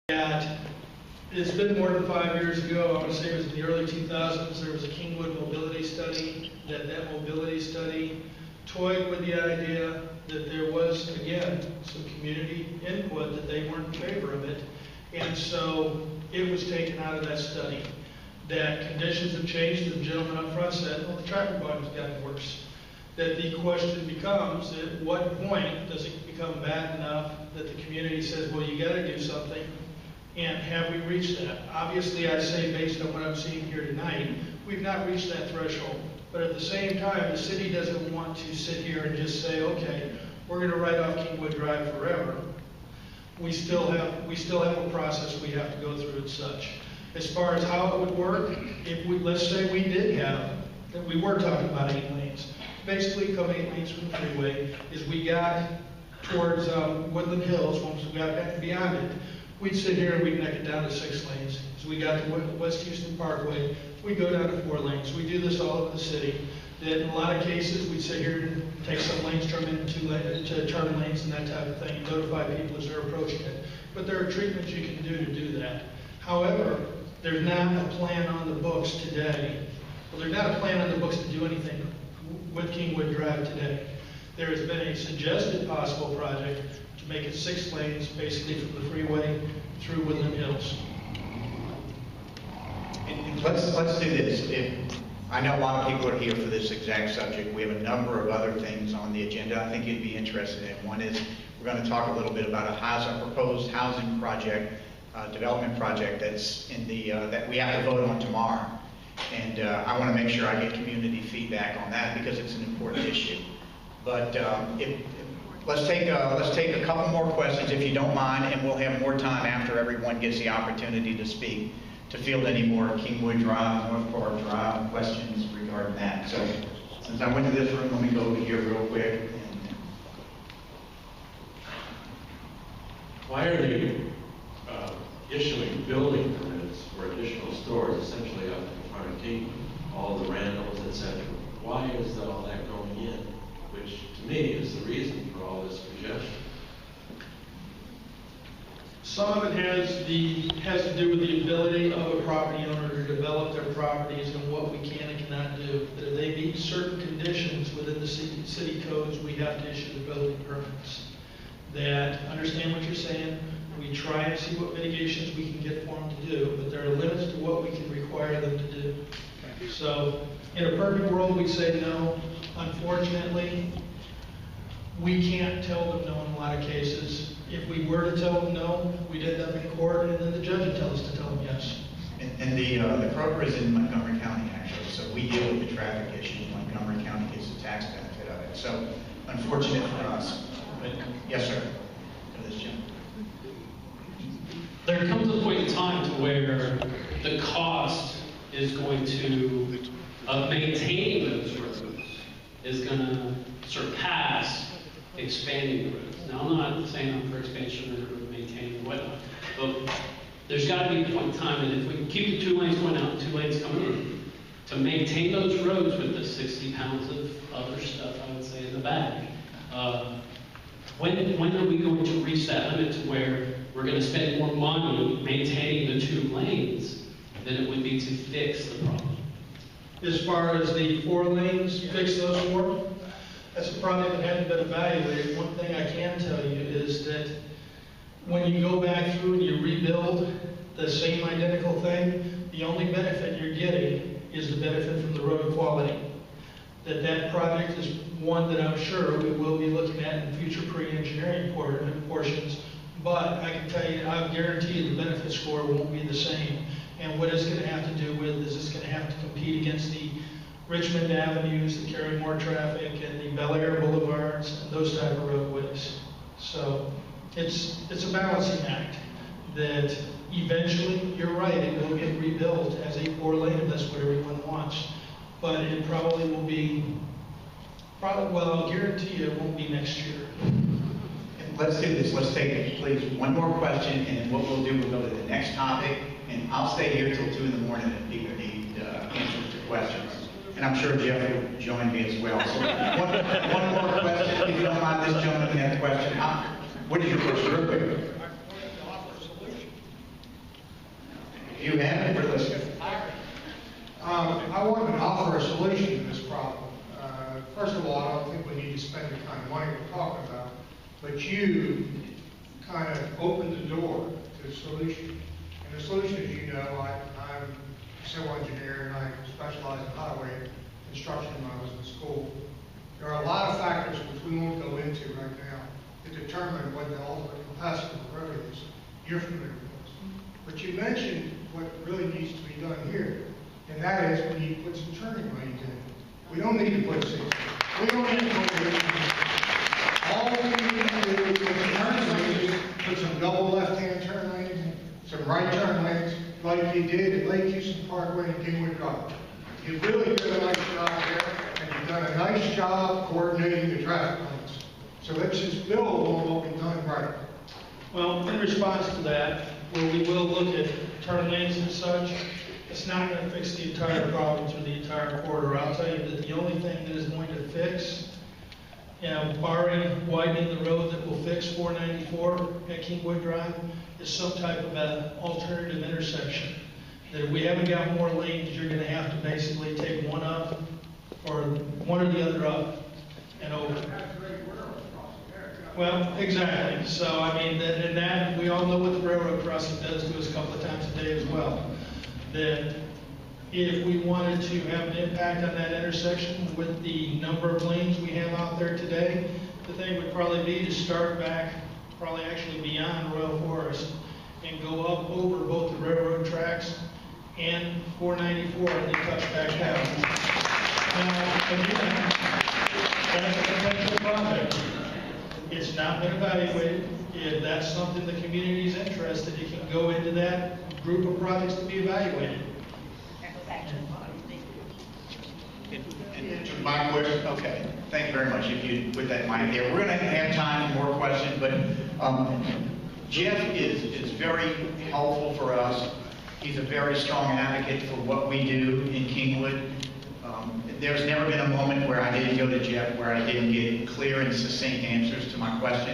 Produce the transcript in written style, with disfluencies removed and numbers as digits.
that it's been more than 5 years ago. I want to say it was in the early 2000s. There was a Kingwood mobility study. That mobility study toyed with the idea that there was, again, some community input that they weren't in favor of it. And so it was taken out of that study. That conditions have changed. The gentleman up front said, well, the traffic volume's gotten worse. That the question becomes, at what point does it become bad enough that the community says, well, you got to do something? And have we reached that? Obviously, I say based on what I'm seeing here tonight, we've not reached that threshold. But at the same time, the city doesn't want to sit here and just say, okay, we're going to write off Kingwood Drive forever. We still have a process we have to go through and such. As far as how it would work, if we, let's say we did have, that we were talking about 8 lanes. Basically, come 8 lanes from the freeway, is we got towards Woodland Hills, once we got back beyond it, we'd sit here and we'd neck it down to 6 lanes. As we got to West Houston Parkway, we'd go down to 4 lanes. We do this all over the city. That in a lot of cases, we'd sit here and take some lanes, turn them into turn lanes and that type of thing, and notify people as they're approaching it. But there are treatments you can do that. However, there's not a plan on the books today. Well, there's not a plan on the books to do anything with Kingwood Drive today. There has been a suggested possible project to make it 6 lanes, basically from the freeway through Woodland Hills. Let's do this. I know a lot of people are here for this exact subject. We have a number of other things on the agenda I think you'd be interested in. One is we're going to talk a little bit about a proposed housing project, development project that's in the that we have to vote on tomorrow. And I want to make sure I get community feedback on that because it's an important issue. But let's take a couple more questions if you don't mind, and we'll have more time after everyone gets the opportunity to speak to field any more Kingwood Drive, North Park Drive questions regarding that. So since I went to this room, let me go over here real quick. Why are they issuing building permits for additional stores essentially up in front of Kingwood, all the Randalls, etc.? Why is all that going in? Which to me is the reason for all this congestion. Some of it has to do with the ability of a property owner to develop their properties and what we can and cannot do. That if they meet certain conditions within the city codes, we have to issue the building permits. That, understand what you're saying, we try and see what mitigations we can get for them to do, but there are limits to what we can require them to do. So, in a perfect world, we say no. Unfortunately, we can't tell them no in a lot of cases. If we were to tell them no, we'd end up in court, and then the judge would tell us to tell them yes. And the Kroger is in Montgomery County, actually, so we deal with the traffic issues. Montgomery County gets the tax benefit of it. So, unfortunate for us. But, yes, sir. For this gentleman. There comes a point in time to where the cost is going to, of maintaining those roads, is going to surpass expanding the roads. Now, I'm not saying I'm for expansion or maintaining and whatnot, but there's got to be a point in time that if we can keep the 2 lanes going out and 2 lanes coming in, to maintain those roads with the 60 pounds of other stuff, I would say, in the bag, when are we going to reach that limit to where we're going to spend more money maintaining the 2 lanes than it would be to fix the problem? As far as the 4 lanes, fix those 4, that's a project that hasn't been evaluated. One thing I can tell you is that when you go back through and you rebuild the same identical thing, the only benefit you're getting is the benefit from the road quality. That project is one that I'm sure we will be looking at in future pre-engineering portions, but I can tell you, I guarantee you the benefit score won't be the same. And what it's going to have to do with is it's going to have to compete against the Richmond Avenues that carry more traffic and the Bel Air Boulevards and those type of roadways. So it's a balancing act that eventually, you're right, it will get rebuilt as a 4-lane if that's what everyone wants. But it probably will be, well, I'll guarantee you it won't be next year. Let's do this. Let's take, please, one more question, and then what we'll do, we'll go to the next topic, and I'll stay here till 2 in the morning if people need answers to questions. And I'm sure Jeff will join me as well. So one more question, if you don't mind. This gentleman had a question. What is your first? Real quick. You have it, we're listening. I wanted to offer a solution to this problem. First of all, I don't think we need to spend the kind of money we're talking about, but you kind of opened the door to the solution. And the solution, as you know, I'm a civil engineer and I specialize in highway construction when I was in school. There are a lot of factors which we won't go into right now to determine what the ultimate capacity of the road is. You're familiar with this. But you mentioned what really needs to be done here, and that is we need to put some turning lanes in. We don't need to put 6. We don't need to put 8. All we need to do is put some turning lanes, put some double left-hand turn lanes, some right turn lanes, like you did at Lake Houston Parkway and Kingwood Drive. You've really done a nice job there, and you've done a nice job coordinating the traffic lanes. So let's just build on what we've done right. Well, in response to that, where we will look at turn lanes and such, it's not going to fix the entire problem through the entire corridor. I'll tell you that the only thing that is going to fix, barring widening the road, that will fix 494 at Kingwood Drive is some type of an alternative intersection. That if we haven't got more lanes, you're going to have to basically take one up or one or the other up and over. Well, exactly. So, I mean, that we all know what the railroad crossing does to us a couple of times a day as well. That if we wanted to have an impact on that intersection with the number of lanes we have out there today, the thing would probably be to start back, probably actually beyond Royal Forest, and go up over both the railroad tracks and 494 and then touch back down. Now, again, that's a potential project. It's not been evaluated. If that's something the community is interested, it can go into that group of projects to be evaluated. My question, okay, thank you very much. If you put that in mind here, we're going to have time for more questions, but Jeff is very helpful for us. He's a very strong advocate for what we do in Kingwood. There's never been a moment where I didn't go to Jeff where I didn't get clear and succinct answers to my questions.